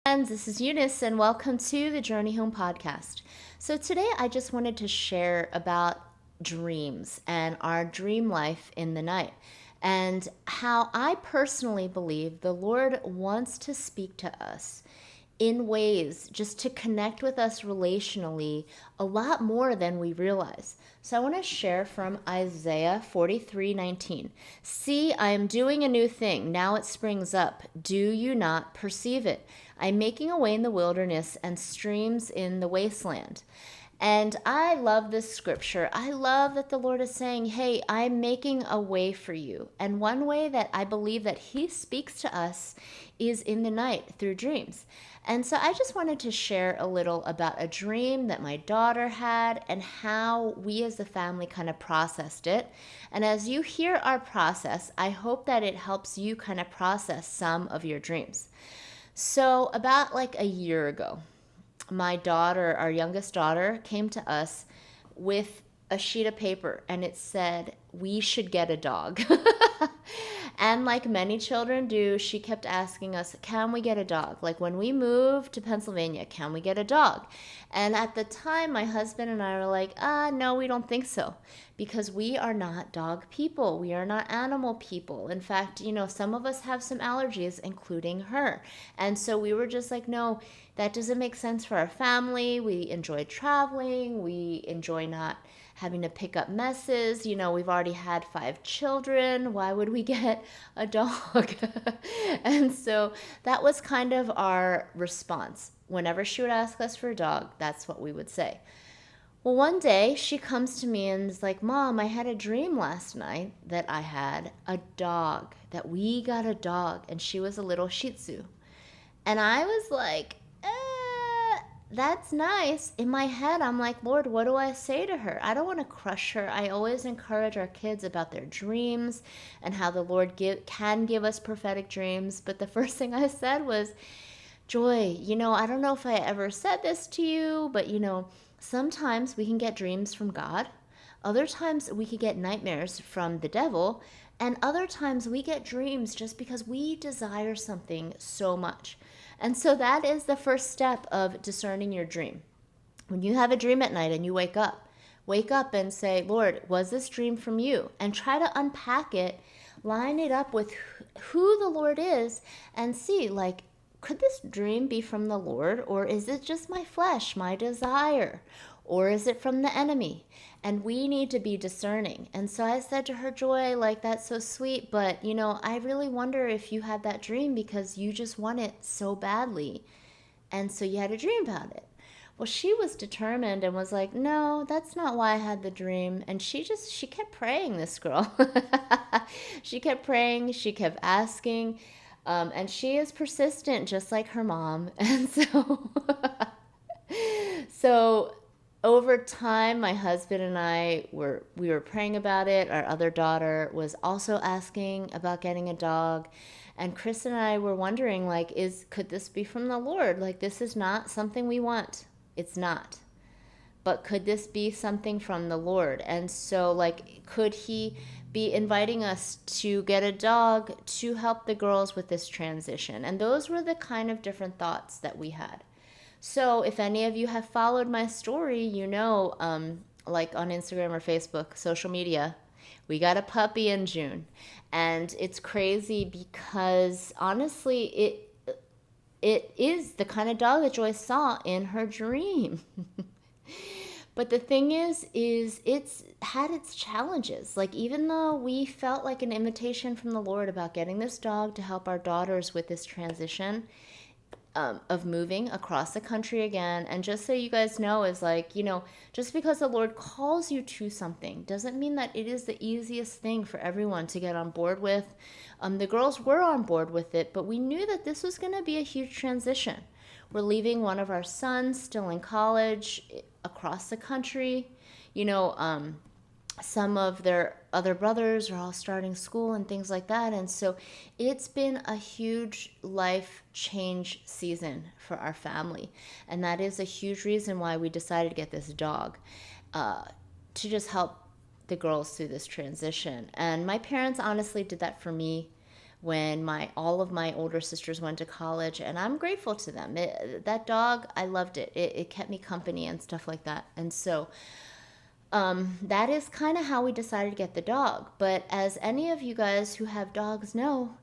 Friends, this is Eunice, and welcome to the Journey Home podcast. So, today I just wanted to share about dreams and our dream life in the night, and how I personally believe the Lord wants to speak to us in ways just to connect with us relationally a lot more than we realize. So I want to share from Isaiah 43:19. See, I am doing a new thing. Now it springs up. Do you not perceive it? I'm making a way in the wilderness and streams in the wasteland. And I love this scripture. I love that the Lord is saying, hey, I'm making a way for you. And one way that I believe that he speaks to us is in the night through dreams. And so I just wanted to share a little about a dream that my daughter had and how we as a family kind of processed it. And as you hear our process, I hope that it helps you kind of process some of your dreams. So about like a year ago, my daughter, our youngest daughter, came to us with a sheet of paper and it said, we should get a dog. And like many children do, she kept asking us, can we get a dog? Like when we moved to Pennsylvania, can we get a dog? And at the time, my husband and I were like, no, we don't think so. Because we are not dog people. We are not animal people. In fact, some of us have some allergies, including her. And so we were just like, no, that doesn't make sense for our family. We enjoy traveling. We enjoy not having to pick up messes. We've already had 5 children. Why would we get a dog? And so that was kind of our response. Whenever she would ask us for a dog, that's what we would say. Well, one day she comes to me and is like, Mom, I had a dream last night that I had a dog, that we got a dog, and she was a little Shih Tzu. And I was like, that's nice. In my head, I'm like, Lord, what do I say to her? I don't want to crush her. I always encourage our kids about their dreams and how the Lord can give us prophetic dreams. But the first thing I said was, Joy, I don't know if I ever said this to you, but sometimes we can get dreams from God. Other times we could get nightmares from the devil. And other times we get dreams just because we desire something so much. And so that is the first step of discerning your dream. When you have a dream at night and you wake up and say, Lord, was this dream from you? And try to unpack it, line it up with who the Lord is, and see, like, could this dream be from the Lord, or is it just my flesh, my desire, or is it from the enemy? And we need to be discerning. And so I said to her, Joy, like, that's so sweet, but I really wonder if you had that dream because you just want it so badly, and so you had a dream about it. Well, she was determined and was like, no, that's not why I had the dream. And she kept praying, this girl. She kept praying, she kept asking. And she is persistent, just like her mom. And so over time, my husband and we were praying about it. Our other daughter was also asking about getting a dog. And Chris and I were wondering, like, could this be from the Lord? Like, this is not something we want. It's not. But could this be something from the Lord? And so, like, could he be inviting us to get a dog to help the girls with this transition? And those were the kind of different thoughts that we had. So if any of you have followed my story, like on Instagram or Facebook, social media, we got a puppy in June. And it's crazy because honestly, it is the kind of dog that Joy saw in her dream. But the thing is it's had its challenges. Like, even though we felt like an invitation from the Lord about getting this dog to help our daughters with this transition of moving across the country again. And just so you guys know, is like, just because the Lord calls you to something doesn't mean that it is the easiest thing for everyone to get on board with. The girls were on board with it, but we knew that this was going to be a huge transition. We're leaving one of our sons still in college across the country. Some of their other brothers are all starting school and things like that. And so it's been a huge life change season for our family. And that is a huge reason why we decided to get this dog, to just help the girls through this transition. And my parents honestly did that for me when all of my older sisters went to college, and I'm grateful to them. That dog, I loved it. It kept me company and stuff like that. And so that is kind of how we decided to get the dog. But as any of you guys who have dogs know,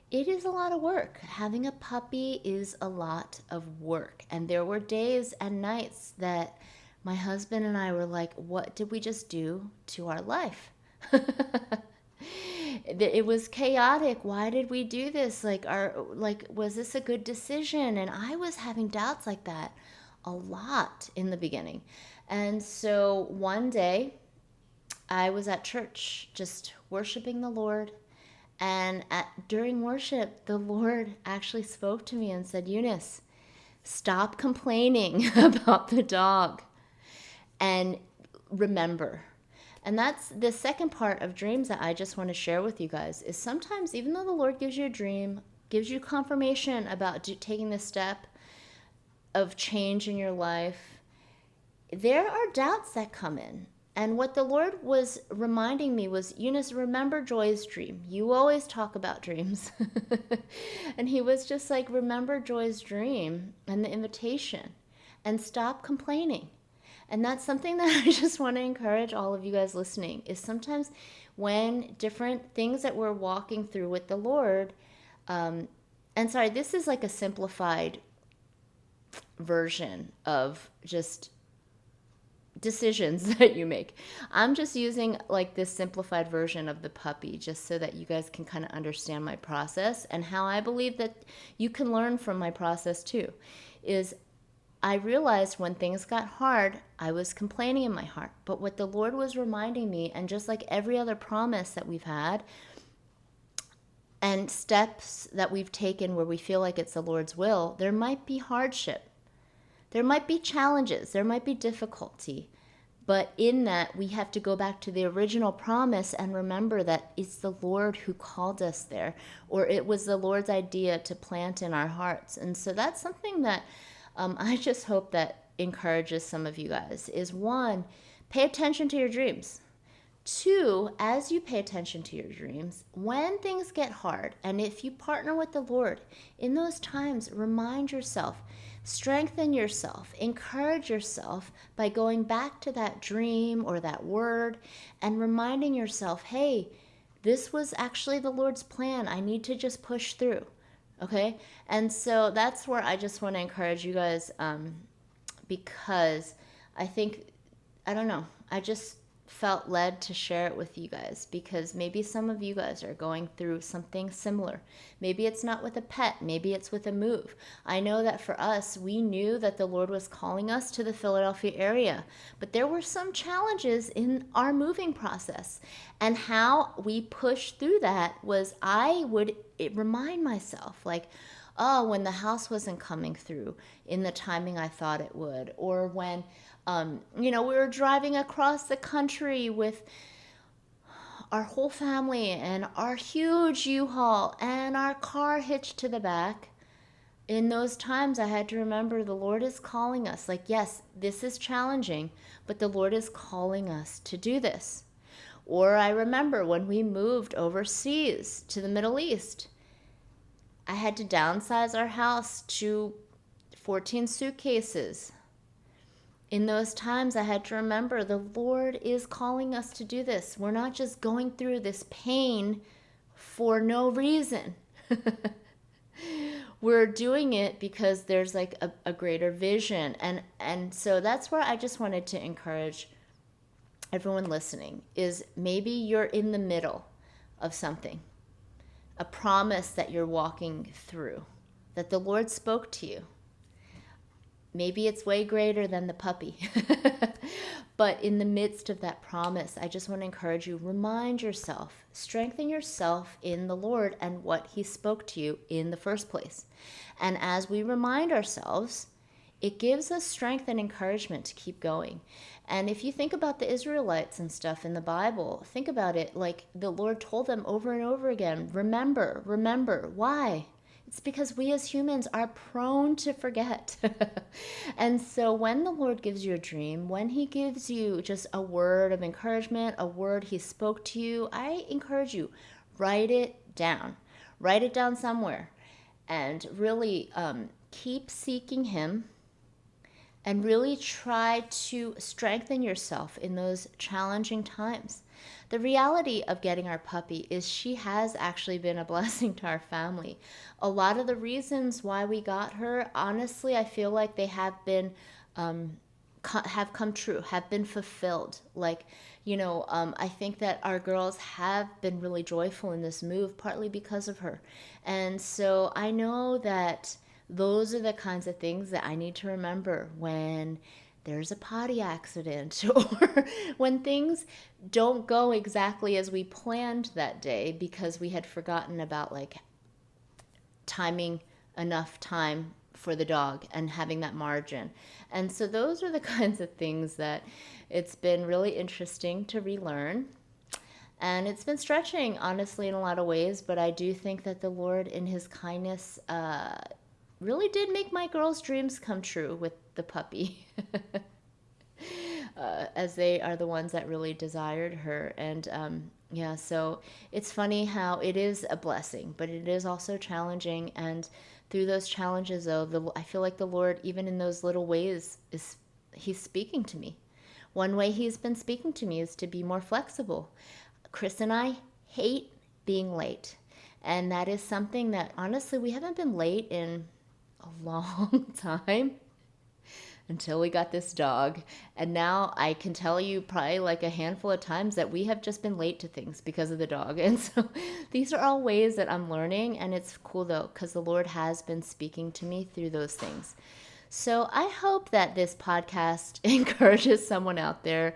it is a lot of work. Having a puppy is a lot of work. And there were days and nights that my husband and I were like, what did we just do to our life? It was chaotic. Why did we do this? Was this a good decision? And I was having doubts like that a lot in the beginning. And so one day I was at church just worshiping the Lord. And during worship, the Lord actually spoke to me and said, Eunice, stop complaining about the dog and remember. And that's the second part of dreams that I just want to share with you guys is sometimes even though the Lord gives you a dream, gives you confirmation about taking this step of change in your life, there are doubts that come in. And what the Lord was reminding me was, Eunice, remember Joy's dream. You always talk about dreams. And he was just like, remember Joy's dream and the invitation and stop complaining. And that's something that I just want to encourage all of you guys listening is sometimes when different things that we're walking through with the Lord, and sorry, this is like a simplified version of just decisions that you make. I'm just using like this simplified version of the puppy just so that you guys can kind of understand my process and how I believe that you can learn from my process too. Is I realized when things got hard, I was complaining in my heart. But what the Lord was reminding me, and just like every other promise that we've had and steps that we've taken where we feel like it's the Lord's will, there might be hardship. There might be challenges. There might be difficulty. But in that, we have to go back to the original promise and remember that it's the Lord who called us there, or it was the Lord's idea to plant in our hearts. And so that's something that I just hope that encourages some of you guys is one, pay attention to your dreams. Two, as you pay attention to your dreams, when things get hard, and if you partner with the Lord, in those times, remind yourself, strengthen yourself, encourage yourself by going back to that dream or that word and reminding yourself, hey, this was actually the Lord's plan. I need to just push through. Okay? And so that's where I just want to encourage you guys because I think, I don't know, I just felt led to share it with you guys because maybe some of you guys are going through something similar. Maybe it's not with a pet. Maybe it's with a move. I know that for us, we knew that the Lord was calling us to the Philadelphia area, but there were some challenges in our moving process. And how we pushed through that was I would remind myself like, oh, when the house wasn't coming through in the timing I thought it would, or when we were driving across the country with our whole family and our huge U-Haul and our car hitched to the back. In those times, I had to remember the Lord is calling us. Like, yes, this is challenging, but the Lord is calling us to do this. Or I remember when we moved overseas to the Middle East, I had to downsize our house to 14 suitcases. In those times, I had to remember the Lord is calling us to do this. We're not just going through this pain for no reason. We're doing it because there's like a greater vision. And so that's where I just wanted to encourage everyone listening is maybe you're in the middle of something, a promise that you're walking through, that the Lord spoke to you. Maybe it's way greater than the puppy. But in the midst of that promise, I just want to encourage you, remind yourself, strengthen yourself in the Lord and what he spoke to you in the first place. And as we remind ourselves, it gives us strength and encouragement to keep going. And if you think about the Israelites and stuff in the Bible, think about it like the Lord told them over and over again, remember, remember. Why? It's because we as humans are prone to forget. And so when the Lord gives you a dream, when he gives you just a word of encouragement, a word he spoke to you, I encourage you, write it down. Write it down somewhere and really keep seeking Him and really try to strengthen yourself in those challenging times. The reality of getting our puppy is she has actually been a blessing to our family. A lot of the reasons why we got her, honestly, I feel like they um, have come true, have been fulfilled. Like, I think that our girls have been really joyful in this move, partly because of her. And so I know that those are the kinds of things that I need to remember when there's a potty accident or when things don't go exactly as we planned that day because we had forgotten about like timing enough time for the dog and having that margin. And so those are the kinds of things that it's been really interesting to relearn. And it's been stretching, honestly, in a lot of ways, but I do think that the Lord, in His kindness, really did make my girls' dreams come true with the puppy, as they are the ones that really desired her. And yeah, so it's funny how it is a blessing, but it is also challenging. And through those challenges, though, I feel like the Lord, even in those little ways, He's speaking to me. One way He's been speaking to me is to be more flexible. Chris and I hate being late. And that is something that honestly we haven't been late in a long time until we got this dog. And now I can tell you probably like a handful of times that we have just been late to things because of the dog. And so these are all ways that I'm learning. And it's cool though, because the Lord has been speaking to me through those things. So I hope that this podcast encourages someone out there